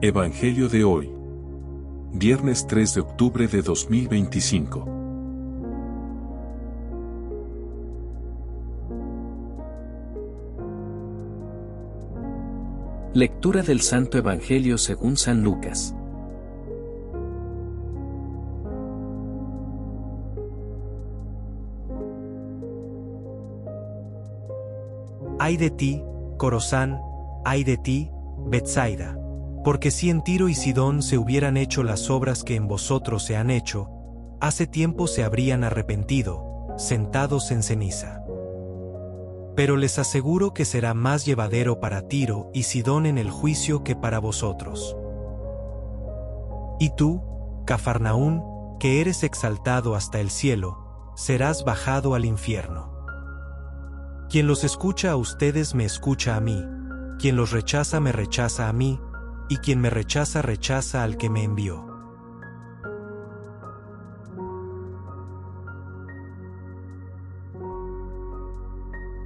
Evangelio de hoy. Viernes 3 de octubre de 2025. Lectura del Santo Evangelio según San Lucas. Ay de ti, Corozán, ay de ti, Betsaida, porque si en Tiro y Sidón se hubieran hecho las obras que en vosotros se han hecho, hace tiempo se habrían arrepentido, sentados en ceniza. Pero les aseguro que será más llevadero para Tiro y Sidón en el juicio que para vosotros. Y tú, Cafarnaún, que eres exaltado hasta el cielo, serás bajado al infierno. Quien los escucha a ustedes me escucha a mí, quien los rechaza me rechaza a mí, y quien me rechaza rechaza al que me envió.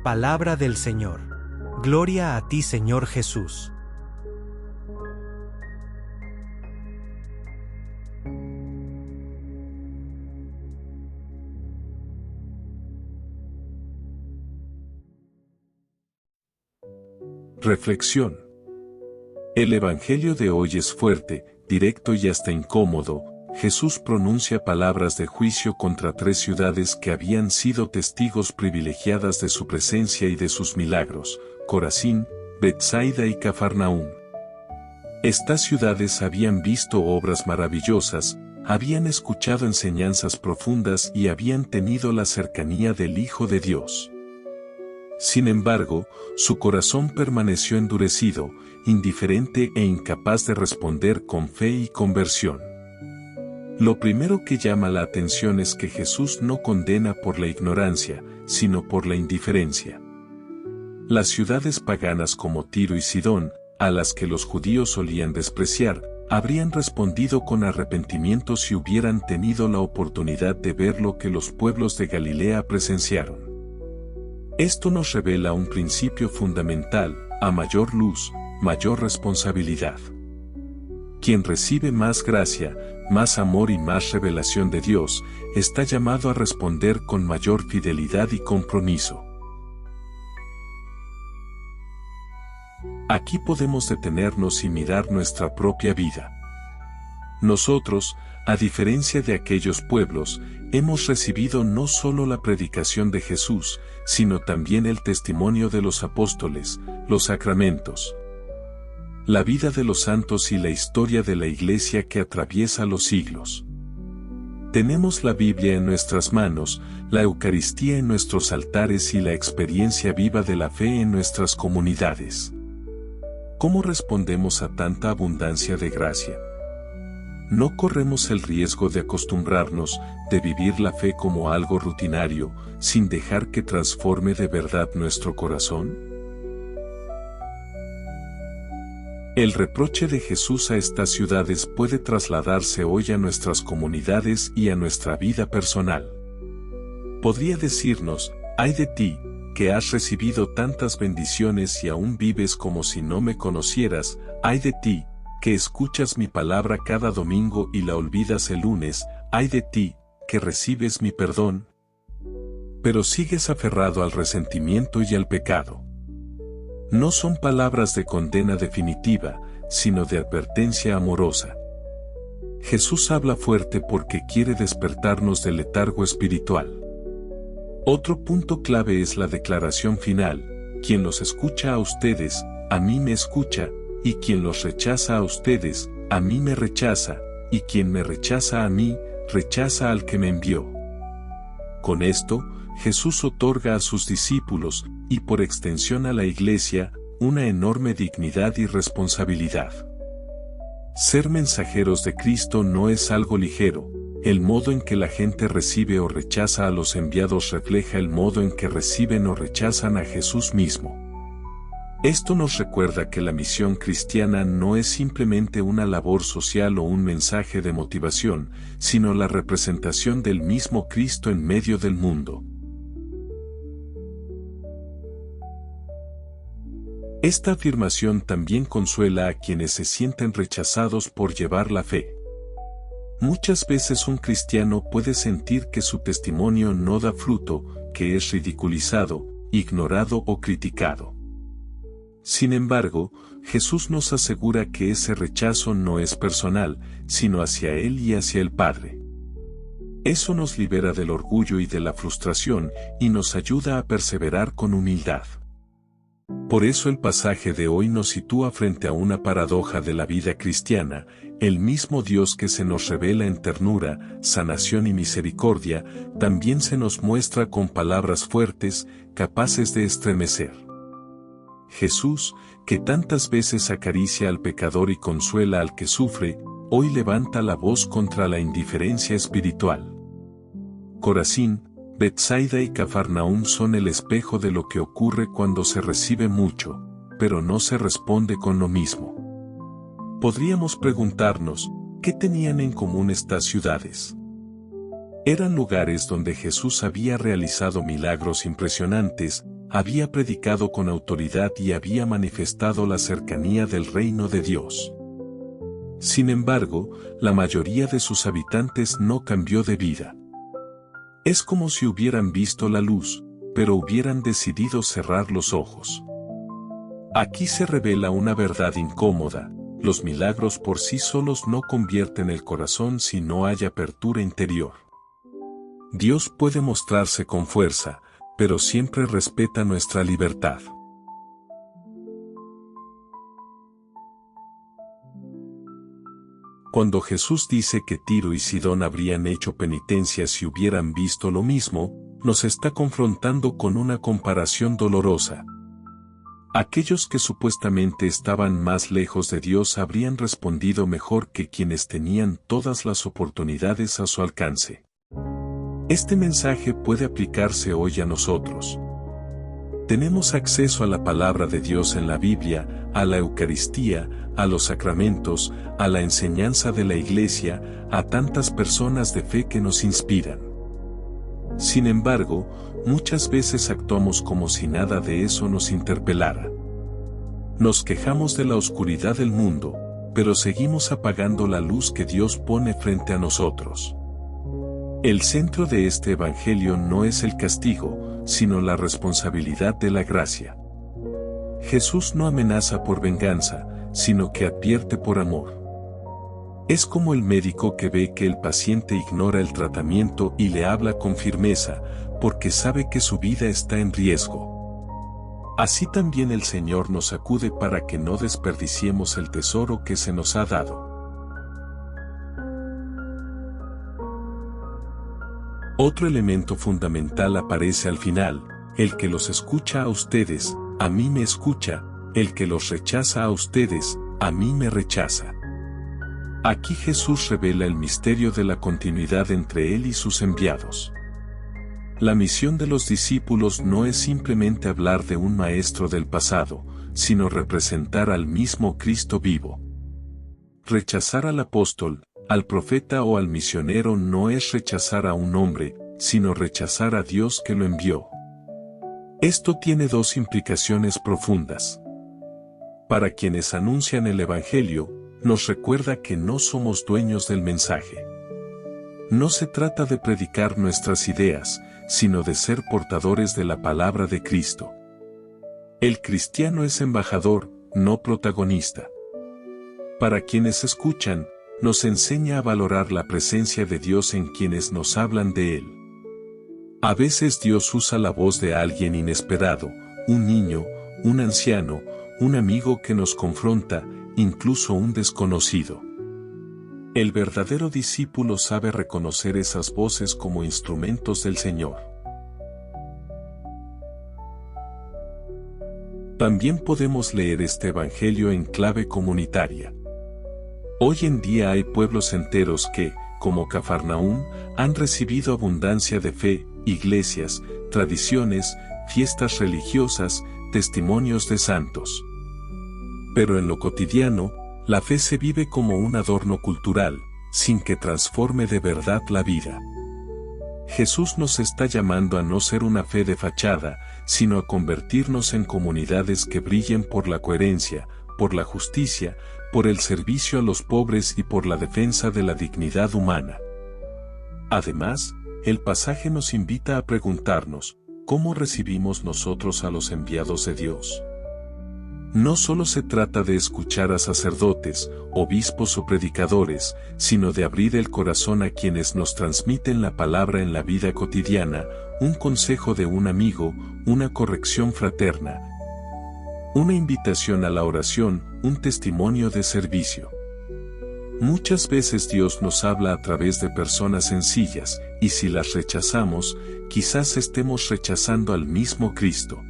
Palabra del Señor. Gloria a ti, Señor Jesús. Reflexión. El Evangelio de hoy es fuerte, directo y hasta incómodo. Jesús pronuncia palabras de juicio contra tres ciudades que habían sido testigos privilegiadas de su presencia y de sus milagros: Corazín, Betsaida y Cafarnaún. Estas ciudades habían visto obras maravillosas, habían escuchado enseñanzas profundas y habían tenido la cercanía del Hijo de Dios. Sin embargo, su corazón permaneció endurecido, indiferente e incapaz de responder con fe y conversión. Lo primero que llama la atención es que Jesús no condena por la ignorancia, sino por la indiferencia. Las ciudades paganas como Tiro y Sidón, a las que los judíos solían despreciar, habrían respondido con arrepentimiento si hubieran tenido la oportunidad de ver lo que los pueblos de Galilea presenciaron. Esto nos revela un principio fundamental: a mayor luz, mayor responsabilidad. Quien recibe más gracia, más amor y más revelación de Dios, está llamado a responder con mayor fidelidad y compromiso. Aquí podemos detenernos y mirar nuestra propia vida. Nosotros, a diferencia de aquellos pueblos, hemos recibido no solo la predicación de Jesús, sino también el testimonio de los apóstoles, los sacramentos, la vida de los santos y la historia de la Iglesia que atraviesa los siglos. Tenemos la Biblia en nuestras manos, la Eucaristía en nuestros altares y la experiencia viva de la fe en nuestras comunidades. ¿Cómo respondemos a tanta abundancia de gracia? ¿No corremos el riesgo de acostumbrarnos, de vivir la fe como algo rutinario, sin dejar que transforme de verdad nuestro corazón? El reproche de Jesús a estas ciudades puede trasladarse hoy a nuestras comunidades y a nuestra vida personal. Podría decirnos: ay de ti, que has recibido tantas bendiciones y aún vives como si no me conocieras; ay de ti, que escuchas mi palabra cada domingo y la olvidas el lunes; ay de ti, que recibes mi perdón, pero sigues aferrado al resentimiento y al pecado. No son palabras de condena definitiva, sino de advertencia amorosa. Jesús habla fuerte porque quiere despertarnos del letargo espiritual. Otro punto clave es la declaración final: quien los escucha a ustedes, a mí me escucha; y quien los rechaza a ustedes, a mí me rechaza; y quien me rechaza a mí, rechaza al que me envió. Con esto, Jesús otorga a sus discípulos, y por extensión a la Iglesia, una enorme dignidad y responsabilidad. Ser mensajeros de Cristo no es algo ligero. El modo en que la gente recibe o rechaza a los enviados refleja el modo en que reciben o rechazan a Jesús mismo. Esto nos recuerda que la misión cristiana no es simplemente una labor social o un mensaje de motivación, sino la representación del mismo Cristo en medio del mundo. Esta afirmación también consuela a quienes se sienten rechazados por llevar la fe. Muchas veces un cristiano puede sentir que su testimonio no da fruto, que es ridiculizado, ignorado o criticado. Sin embargo, Jesús nos asegura que ese rechazo no es personal, sino hacia Él y hacia el Padre. Eso nos libera del orgullo y de la frustración y nos ayuda a perseverar con humildad. Por eso el pasaje de hoy nos sitúa frente a una paradoja de la vida cristiana. El mismo Dios que se nos revela en ternura, sanación y misericordia, también se nos muestra con palabras fuertes, capaces de estremecer. Jesús, que tantas veces acaricia al pecador y consuela al que sufre, hoy levanta la voz contra la indiferencia espiritual. Corazín, Betsaida y Cafarnaúm son el espejo de lo que ocurre cuando se recibe mucho, pero no se responde con lo mismo. Podríamos preguntarnos, ¿qué tenían en común estas ciudades? Eran lugares donde Jesús había realizado milagros impresionantes, había predicado con autoridad y había manifestado la cercanía del reino de Dios. Sin embargo, la mayoría de sus habitantes no cambió de vida. Es como si hubieran visto la luz, pero hubieran decidido cerrar los ojos. Aquí se revela una verdad incómoda: los milagros por sí solos no convierten el corazón si no hay apertura interior. Dios puede mostrarse con fuerza, pero siempre respeta nuestra libertad. Cuando Jesús dice que Tiro y Sidón habrían hecho penitencia si hubieran visto lo mismo, nos está confrontando con una comparación dolorosa. Aquellos que supuestamente estaban más lejos de Dios habrían respondido mejor que quienes tenían todas las oportunidades a su alcance. Este mensaje puede aplicarse hoy a nosotros. Tenemos acceso a la palabra de Dios en la Biblia, a la Eucaristía, a los sacramentos, a la enseñanza de la Iglesia, a tantas personas de fe que nos inspiran. Sin embargo, muchas veces actuamos como si nada de eso nos interpelara. Nos quejamos de la oscuridad del mundo, pero seguimos apagando la luz que Dios pone frente a nosotros. El centro de este Evangelio no es el castigo, sino la responsabilidad de la gracia. Jesús no amenaza por venganza, sino que advierte por amor. Es como el médico que ve que el paciente ignora el tratamiento y le habla con firmeza, porque sabe que su vida está en riesgo. Así también el Señor nos acude para que no desperdiciemos el tesoro que se nos ha dado. Otro elemento fundamental aparece al final: el que los escucha a ustedes, a mí me escucha; el que los rechaza a ustedes, a mí me rechaza. Aquí Jesús revela el misterio de la continuidad entre Él y sus enviados. La misión de los discípulos no es simplemente hablar de un maestro del pasado, sino representar al mismo Cristo vivo. Rechazar al apóstol, al profeta o al misionero no es rechazar a un hombre, sino rechazar a Dios que lo envió. Esto tiene dos implicaciones profundas. Para quienes anuncian el Evangelio, nos recuerda que no somos dueños del mensaje. No se trata de predicar nuestras ideas, sino de ser portadores de la palabra de Cristo. El cristiano es embajador, no protagonista. Para quienes escuchan, nos enseña a valorar la presencia de Dios en quienes nos hablan de Él. A veces Dios usa la voz de alguien inesperado, un niño, un anciano, un amigo que nos confronta, incluso un desconocido. El verdadero discípulo sabe reconocer esas voces como instrumentos del Señor. También podemos leer este Evangelio en clave comunitaria. Hoy en día hay pueblos enteros que, como Cafarnaúm, han recibido abundancia de fe, iglesias, tradiciones, fiestas religiosas, testimonios de santos. Pero en lo cotidiano, la fe se vive como un adorno cultural, sin que transforme de verdad la vida. Jesús nos está llamando a no ser una fe de fachada, sino a convertirnos en comunidades que brillen por la coherencia, por la justicia, por el servicio a los pobres y por la defensa de la dignidad humana. Además, el pasaje nos invita a preguntarnos, ¿cómo recibimos nosotros a los enviados de Dios? No solo se trata de escuchar a sacerdotes, obispos o predicadores, sino de abrir el corazón a quienes nos transmiten la palabra en la vida cotidiana, un consejo de un amigo, una corrección fraterna, una invitación a la oración, un testimonio de servicio. Muchas veces Dios nos habla a través de personas sencillas, y si las rechazamos, quizás estemos rechazando al mismo Cristo.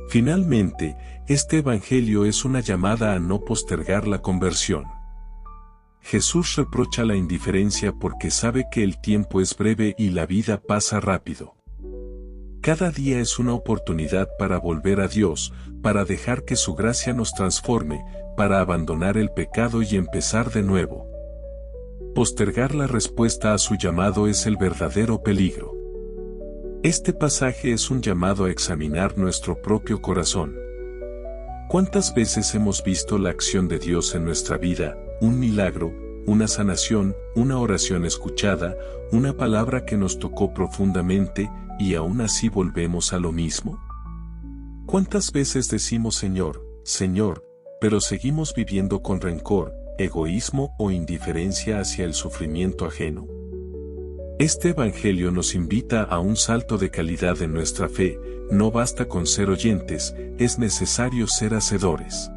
Finalmente, este Evangelio es una llamada a no postergar la conversión. Jesús reprocha la indiferencia porque sabe que el tiempo es breve y la vida pasa rápido. Cada día es una oportunidad para volver a Dios, para dejar que su gracia nos transforme, para abandonar el pecado y empezar de nuevo. Postergar la respuesta a su llamado es el verdadero peligro. Este pasaje es un llamado a examinar nuestro propio corazón. ¿Cuántas veces hemos visto la acción de Dios en nuestra vida, un milagro, una sanación, una oración escuchada, una palabra que nos tocó profundamente, y aún así volvemos a lo mismo? ¿Cuántas veces decimos Señor, Señor, pero seguimos viviendo con rencor, egoísmo o indiferencia hacia el sufrimiento ajeno? Este Evangelio nos invita a un salto de calidad en nuestra fe. No basta con ser oyentes, es necesario ser hacedores.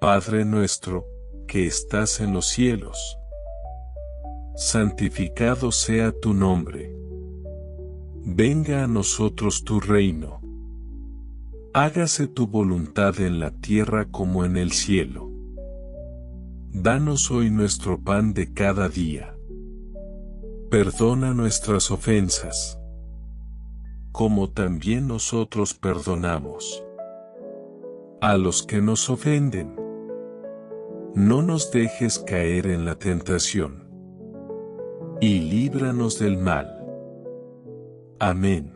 Padre nuestro, que estás en los cielos, santificado sea tu nombre. Venga a nosotros tu reino. Hágase tu voluntad en la tierra como en el cielo. Danos hoy nuestro pan de cada día. Perdona nuestras ofensas, como también nosotros perdonamos a los que nos ofenden. No nos dejes caer en la tentación, y líbranos del mal. Amén.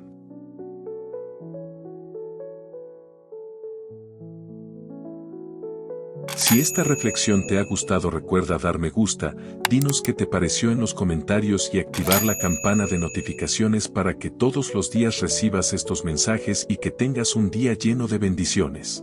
Si esta reflexión te ha gustado, recuerda dar me gusta, dinos qué te pareció en los comentarios y activar la campana de notificaciones para que todos los días recibas estos mensajes y que tengas un día lleno de bendiciones.